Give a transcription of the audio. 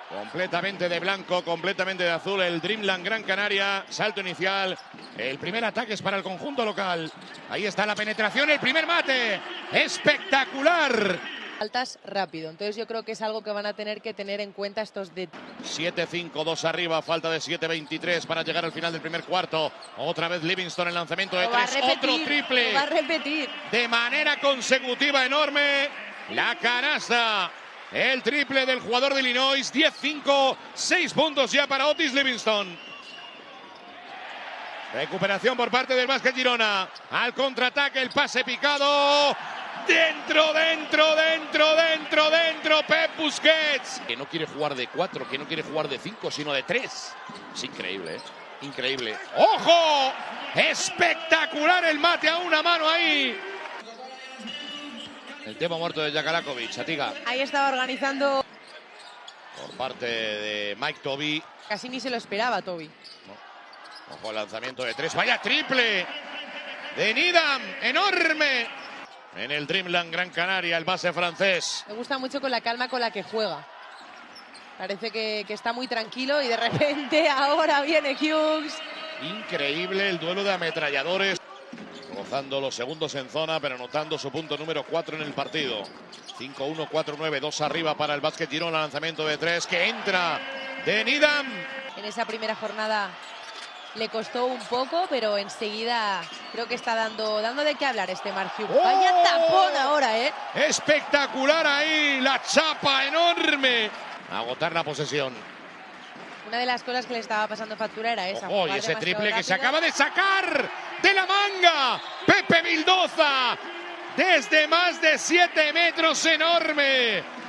Completamente de blanco, completamente de azul, el Dreamland Gran Canaria, salto inicial, el primer ataque es para el conjunto local, ahí está la penetración, el primer mate, espectacular. Altas rápido, entonces yo creo que es algo que van a tener que tener en cuenta estos de 7-5, 2 arriba, falta de 7-23 para llegar al final del primer cuarto. Otra vez Livingston, el lanzamiento de tres, otro triple. Lo va a repetir. De manera consecutiva enorme, la canasta. El triple del jugador de Illinois, 10-5, 6 puntos ya para Otis Livingston. Recuperación por parte del Básquet Girona. Al contraataque, el pase picado. Dentro, Pep Busquets. Que no quiere jugar de 4, que no quiere jugar de 5, sino de 3. Es increíble, ¿eh? Increíble. ¡Ojo! Espectacular el mate a una mano ahí. El tema muerto de Jakalakovic, Atiga. Ahí estaba organizando. Por parte de Mike Toby. Casi ni se lo esperaba, Toby. No. Ojo, el lanzamiento de 3. ¡Vaya triple! De Needham, enorme. En el Dreamland Gran Canaria, el base francés. Me gusta mucho con la calma con la que juega. Parece que está muy tranquilo y de repente ahora viene Hughes. Increíble el duelo de ametralladores. Gozando los segundos en zona, pero anotando su punto número 4 en el partido. 5-1, 4-9, 2 arriba para el Básquet Girona. Lanzamiento de 3 que entra de Needham. En esa primera jornada le costó un poco, pero enseguida creo que está dando de qué hablar este Mark Hughes. ¡Oh! Vaya tapón ahora, ¿eh? Espectacular ahí, la chapa enorme. Agotar la posesión. Una de las cosas que le estaba pasando factura era esa. ¡Oh! Y ese triple que se acaba de sacar de la manga. Pepe Vildoza, desde más de 7 metros, enorme.